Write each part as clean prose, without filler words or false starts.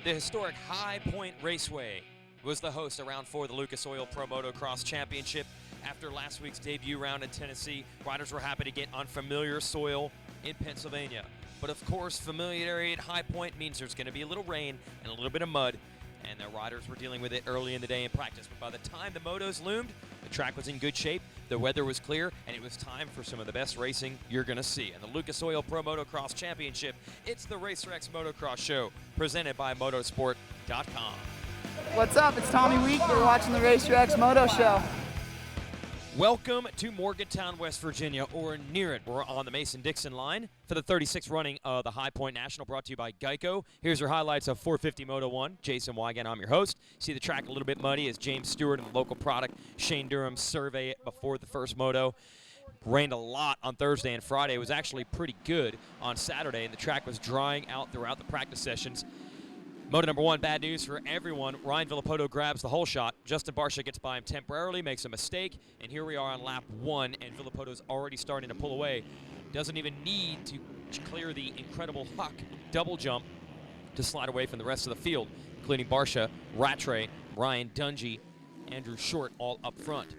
The historic High Point Raceway was the host of round 4 of the Lucas Oil Pro Motocross Championship. After last week's debut round in Tennessee, riders were happy to get on familiar soil in Pennsylvania. But of course, familiarity at High Point means there's going to be a little rain and a little bit of mud, and the riders were dealing with it early in the day in practice. But by the time the motos loomed, the track was in good shape, the weather was clear, and it was time for some of the best racing you're going to see. And the Lucas Oil Pro Motocross Championship, it's the RacerX Motocross Show, presented by motosport.com. What's up? It's Tommy Week. You're watching the RacerX Moto Show. Welcome to Morgantown, West Virginia, or near it. We're on the Mason-Dixon line for the 36th running of the High Point National, brought to you by GEICO. Here's your highlights of 450 Moto 1. Jason Weigandt, I'm your host. See the track a little bit muddy as James Stewart and the local product Shane Durham survey it before the first moto. Rained a lot on Thursday and Friday. It was actually pretty good on Saturday, and the track was drying out throughout the practice sessions. Moto number 1, bad news for everyone. Ryan Villopoto grabs the whole shot. Justin Barcia gets by him temporarily, makes a mistake, and here we are on lap 1, and Villopoto's already starting to pull away. Doesn't even need to clear the incredible Huck double jump to slide away from the rest of the field, including Barcia, Rattray, Ryan Dungey, Andrew Short all up front.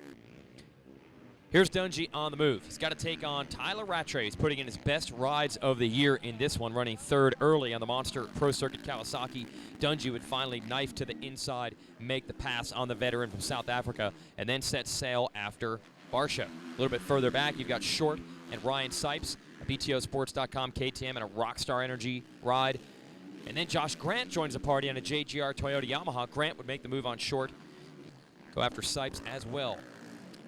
Here's Dungey on the move. He's got to take on Tyler Rattray. He's putting in his best rides of the year in this one, running third early on the Monster Pro Circuit Kawasaki. Dungey would finally knife to the inside, make the pass on the veteran from South Africa, and then set sail after Barcia. A little bit further back, you've got Short and Ryan Sipes, a BTOsports.com KTM and a Rockstar Energy ride. And then Josh Grant joins the party on a JGR Toyota Yamaha. Grant would make the move on Short, go after Sipes as well.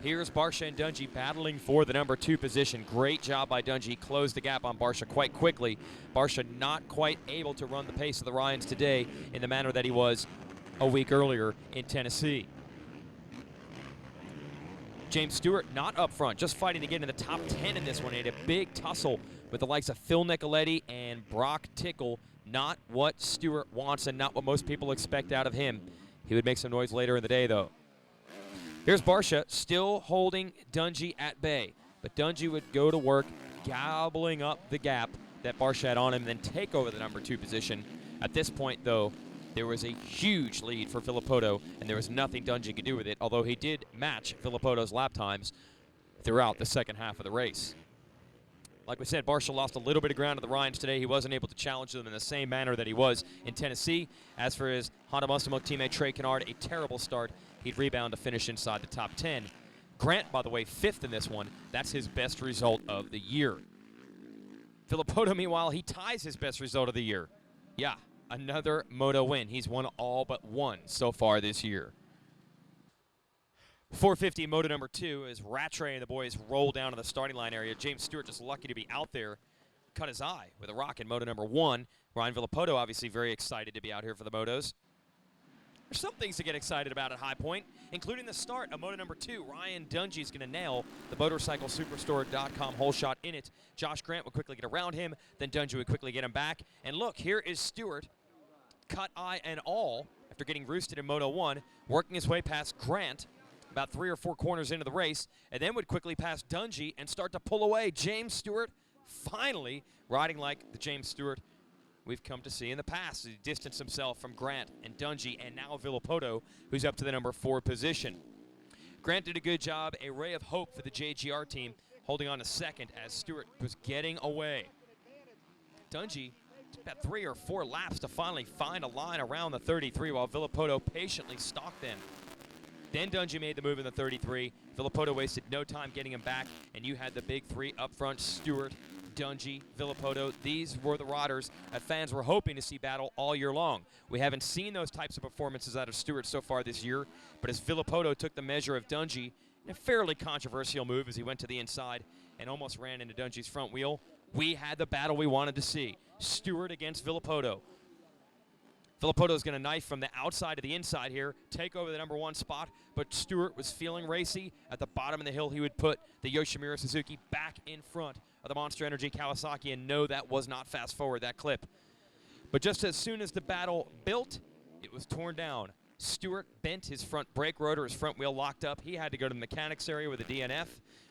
Here's Barcia and Dungey battling for the number 2 position. Great job by Dungey. Closed the gap on Barcia quite quickly. Barcia not quite able to run the pace of the Ryans today in the manner that he was a week earlier in Tennessee. James Stewart not up front, just fighting to get in the top 10 in this one. He had a big tussle with the likes of Phil Nicoletti and Brock Tickle. Not what Stewart wants and not what most people expect out of him. He would make some noise later in the day, though. Here's Barcia still holding Dungey at bay, but Dungey would go to work gobbling up the gap that Barcia had on him, then take over the number 2 position. At this point, though, there was a huge lead for Villopoto, and there was nothing Dungey could do with it, although he did match Villopoto's lap times throughout the second half of the race. Like we said, Barcia lost a little bit of ground to the Ryans today. He wasn't able to challenge them in the same manner that he was in Tennessee. As for his Honda Muscle Milk teammate Trey Kennard, a terrible start. He'd rebound to finish inside the top 10. Grant, by the way, 5th in this one. That's his best result of the year. Villopoto, meanwhile, he ties his best result of the year. Yeah, another moto win. He's won all but one so far this year. 450 moto number 2 as Rattray and the boys roll down to the starting line area. James Stewart just lucky to be out there. Cut his eye with a rock in moto number 1. Ryan Villopoto obviously very excited to be out here for the motos. There's some things to get excited about at High Point, including the start of moto number 2. Ryan Dungey is going to nail the motorcyclesuperstore.com whole shot in it. Josh Grant would quickly get around him, then Dungey would quickly get him back. And look, here is Stewart, cut eye and all, after getting roosted in moto 1, working his way past Grant about 3 or 4 corners into the race, and then would quickly pass Dungey and start to pull away. James Stewart finally riding like the James Stewart we've come to see in the past. He distanced himself from Grant and Dungey and now Villopoto, who's up to the number 4 position. Grant did a good job, a ray of hope for the JGR team, holding on to 2nd as Stewart was getting away. Dungey took about 3 or 4 laps to finally find a line around the 33 while Villopoto patiently stalked them. Then Dungey made the move in the 33. Villopoto wasted no time getting him back, and you had the big 3 up front, Stewart, Dungey, Villopoto. These were the riders that fans were hoping to see battle all year long. We haven't seen those types of performances out of Stewart so far this year, but as Villopoto took the measure of Dungey in a fairly controversial move as he went to the inside and almost ran into Dungey's front wheel, we had the battle we wanted to see. Stewart against Villopoto. Villopoto's going to knife from the outside to the inside here, take over the number 1 spot, but Stewart was feeling racy. At the bottom of the hill, he would put the Yoshimura Suzuki back in front of the Monster Energy Kawasaki, and no, that was not fast forward, that clip. But just as soon as the battle built, it was torn down. Stewart bent his front brake rotor, his front wheel locked up. He had to go to the mechanics area with a DNF,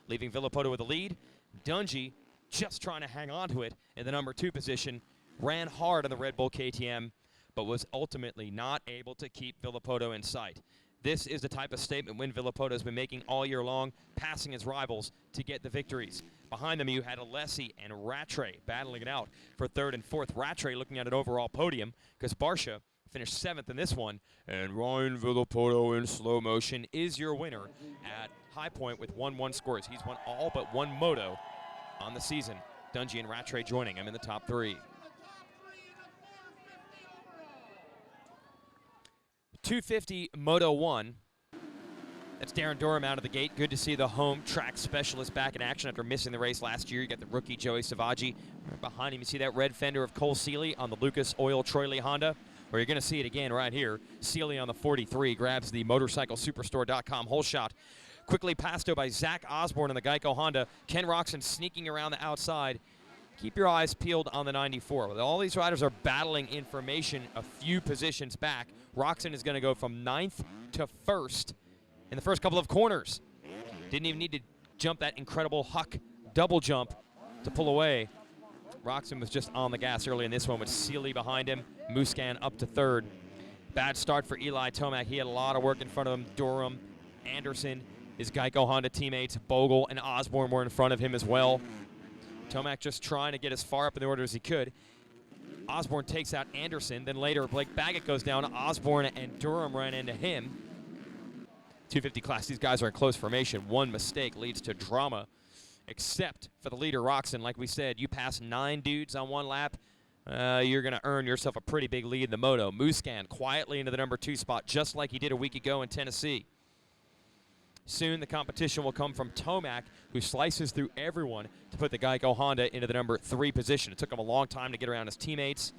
leaving Villopoto with the lead. Dungey just trying to hang on to it in the number 2 position, ran hard on the Red Bull KTM, but was ultimately not able to keep Villopoto in sight. This is the type of statement win Villopoto has been making all year long, passing his rivals to get the victories. Behind them, you had Alessi and Rattray battling it out for third and fourth. Rattray looking at an overall podium because Barsha finished 7th in this one. And Ryan Villopoto in slow motion is your winner at High Point with 1-1 scores. He's won all but one moto on the season. Dungy and Rattray joining him in the top 3. 250 Moto 1. That's Darren Durham out of the gate. Good to see the home track specialist back in action after missing the race last year. You got the rookie Joey Savaggi. Right behind him, you see that red fender of Cole Seeley on the Lucas Oil Troy Lee Honda. Or you're going to see it again right here. Seeley on the 43 grabs the motorcyclesuperstore.com whole shot. Quickly passed by Zach Osborne on the GEICO Honda. Ken Roxon sneaking around the outside. Keep your eyes peeled on the 94. With all these riders are battling information a few positions back, Roxon is going to go from 9th to 1st in the first couple of corners. Didn't even need to jump that incredible Huck double jump to pull away. Roxon was just on the gas early in this one with Seeley behind him. Muscan up to 3rd. Bad start for Eli Tomac. He had a lot of work in front of him. Durham, Anderson, his GEICO Honda teammates, Bogle and Osborne were in front of him as well. Tomac just trying to get as far up in the order as he could. Osborne takes out Anderson. Then later, Blake Baggett goes down. Osborne and Durham ran into him. 250 class, these guys are in close formation. One mistake leads to drama, except for the leader, Roxon. Like we said, you pass 9 dudes on one lap, you're going to earn yourself a pretty big lead in the moto. Muscan quietly into the number 2 spot, just like he did a week ago in Tennessee. Soon the competition will come from Tomac, who slices through everyone to put the GEICO Honda into the number 3 position. It took him a long time to get around his teammates.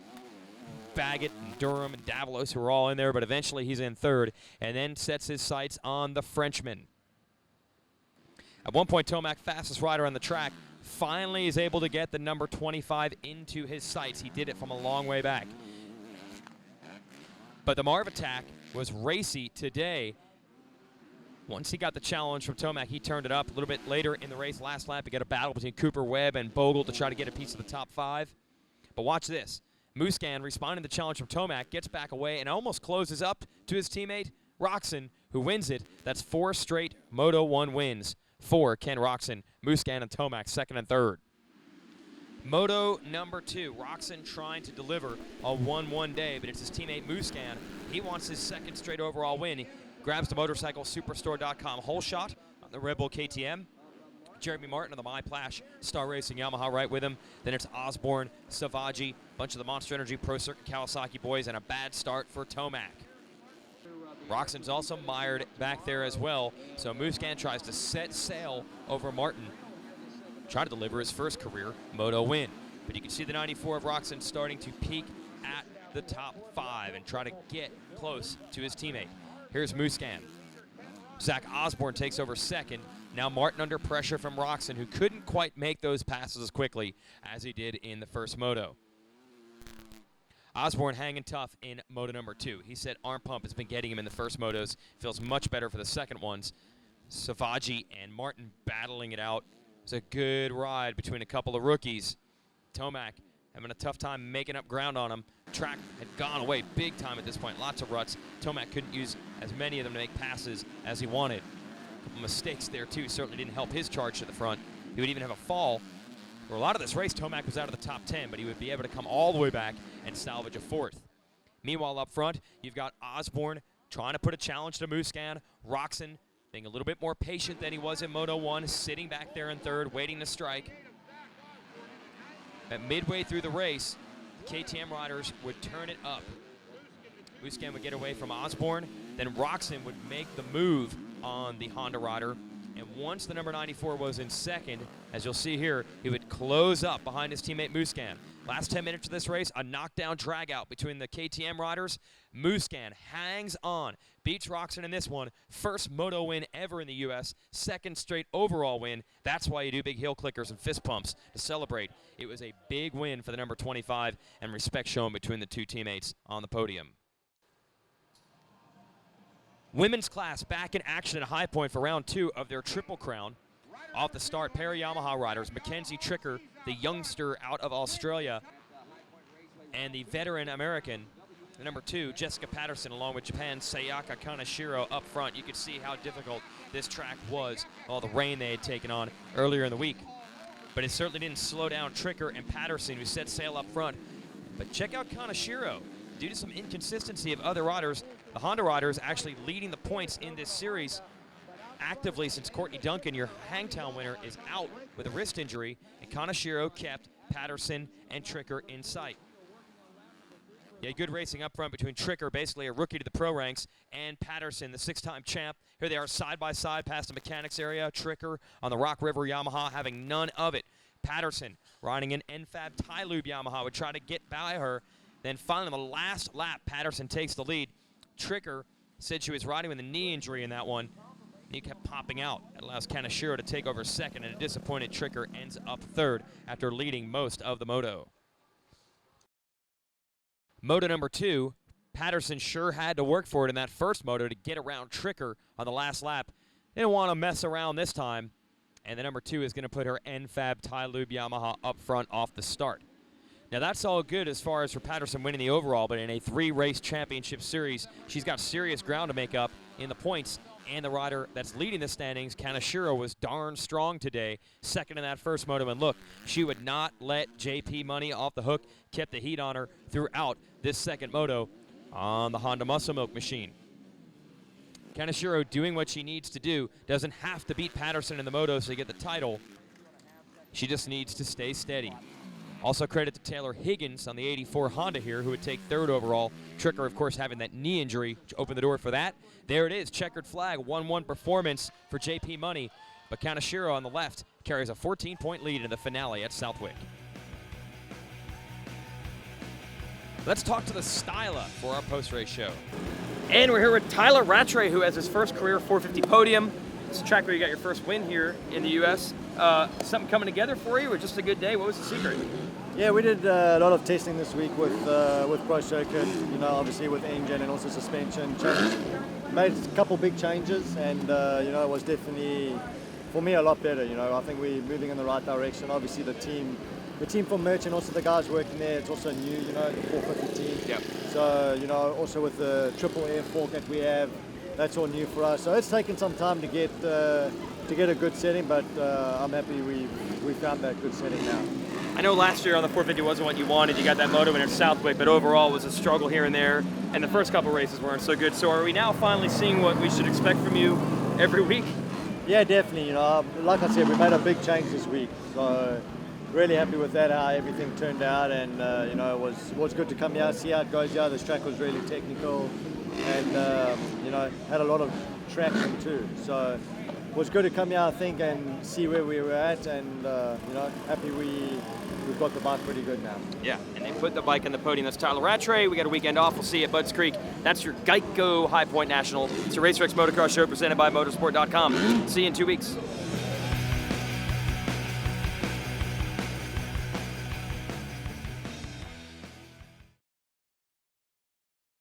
Baggett and Durham and Davalos, who are all in there, but eventually he's in 3rd and then sets his sights on the Frenchman. At one point, Tomac, fastest rider on the track, finally is able to get the number 25 into his sights. He did it from a long way back. But the Marv attack was racy today. Once he got the challenge from Tomac, he turned it up. A little bit later in the race, last lap, he got a battle between Cooper Webb and Bogle to try to get a piece of the top 5. But watch this. Muscan, responding to the challenge from Tomac, gets back away and almost closes up to his teammate, Roxon, who wins it. That's 4 straight Moto 1 wins for Ken Roxon, Muscan, and Tomac, 2nd and 3rd. Moto number 2, Roxon trying to deliver a 1-1 day, but it's his teammate Muscan. He wants his 2nd straight overall win. He grabs the motorcyclesuperstore.com whole shot on the Red Bull KTM. Jeremy Martin of the MyPlash Star Racing Yamaha right with him. Then it's Osborne, Savaggi, a bunch of the Monster Energy Pro Circuit Kawasaki boys, and a bad start for Tomac. Roxon's also mired back there as well, so Muscan tries to set sail over Martin, try to deliver his first career moto win. But you can see the 94 of Roxon starting to peak at the top 5 and try to get close to his teammate. Here's Muscan. Zach Osborne takes over 2nd. Now Martin under pressure from Roxon, who couldn't quite make those passes as quickly as he did in the first moto. Osborne hanging tough in moto number 2. He said arm pump has been getting him in the first motos. Feels much better for the second ones. Savaggi and Martin battling it out. It's a good ride between a couple of rookies. Tomac having a tough time making up ground on him. Track had gone away big time at this point. Lots of ruts. Tomac couldn't use as many of them to make passes as he wanted. A couple mistakes there too certainly didn't help his charge to the front. He would even have a fall. For a lot of this race, Tomac was out of the top 10, but he would be able to come all the way back and salvage a 4th. Meanwhile, up front, you've got Osborne trying to put a challenge to Muscan. Roxon being a little bit more patient than he was in Moto 1, sitting back there in 3rd, waiting to strike. At midway through the race, the KTM riders would turn it up. Muscan would get away from Osborne, then Roxon would make the move on the Honda rider. And once the number 94 was in 2nd, as you'll see here, he would close up behind his teammate Muscan. Last 10 minutes of this race, a knockdown drag out between the KTM riders. Muscan hangs on, beats Roxon in this one. First moto win ever in the U.S., 2nd straight overall win. That's why you do big heel clickers and fist pumps to celebrate. It was a big win for the number 25 and respect shown between the two teammates on the podium. Women's class back in action at High Point for round 2 of their Triple Crown. Off the start, pair of Yamaha riders, Mackenzie Tricker, the youngster out of Australia, and the veteran American, Number 2, Jessica Patterson, along with Japan's Sayaka Kaneshiro up front. You could see how difficult this track was, all the rain they had taken on earlier in the week. But it certainly didn't slow down Tricker and Patterson, who set sail up front. But check out Kaneshiro. Due to some inconsistency of other riders, the Honda riders actually leading the points in this series actively since Courtney Duncan, your Hangtown winner, is out with a wrist injury, and Kaneshiro kept Patterson and Tricker in sight. Yeah, good racing up front between Tricker, basically a rookie to the pro ranks, and Patterson, the 6-time champ. Here they are side by side past the mechanics area. Tricker on the Rock River Yamaha having none of it. Patterson riding an NFAB tie lube Yamaha would try to get by her. Then finally, on the last lap, Patterson takes the lead. Tricker said she was riding with a knee injury in that one. He kept popping out. It allows Kaneshiro to take over second, and a disappointed Tricker ends up third after leading most of the moto. Moto number 2, Patterson sure had to work for it in that first moto to get around Tricker on the last lap. Didn't want to mess around this time. And the number 2 is going to put her NFAB tie lube Yamaha up front off the start. Now that's all good as far as for Patterson winning the overall, but in a 3-race championship series, she's got serious ground to make up in the points. And the rider that's leading the standings, Kaneshiro, was darn strong today, second in that first moto. And look, she would not let JP Money off the hook, kept the heat on her throughout this second moto on the Honda Muscle Milk machine. Kaneshiro doing what she needs to do, doesn't have to beat Patterson in the moto to get the title. She just needs to stay steady. Also credit to Taylor Higgins on the 84 Honda here, who would take third overall. Tricker, of course, having that knee injury, which opened the door for that. There it is, checkered flag, 1-1 performance for JP Money. But Kaneshiro on the left carries a 14-point lead in the finale at Southwick. Let's talk to the Styla for our post-race show. And we're here with Tyler Rattray, who has his first career 450 podium. It's a track where you got your first win here in the U.S. Something coming together for you, or just a good day? What was the secret? Yeah, we did a lot of testing this week with Pro Circuit, obviously with engine and also suspension change. Made a couple big changes, and it was definitely, for me, a lot better. I think we're moving in the right direction. Obviously the team from Merch and also the guys working there, it's also new, the 450 team. Yep. So, also with the triple air fork that we have, that's all new for us. So it's taken some time to get a good setting, but I'm happy we found that good setting now. I know last year on the 450 wasn't what you wanted. You got that moto in at Southwick, but overall it was a struggle here and there, and the first couple races weren't so good. So are we now finally seeing what we should expect from you every week? Yeah, definitely. Like I said, we made a big change this week, so really happy with that, how everything turned out, and it was good to come here, see how it goes here. This track was really technical, and had a lot of traction too. So it was good to come here, I think, and see where we were at, and happy we've got the bike pretty good now. Yeah, and they put the bike on the podium. That's Tyler Rattray. We got a weekend off. We'll see you at Budds Creek. That's your GEICO High Point National. It's a RacerX Motocross show presented by motorsport.com. See you in 2 weeks.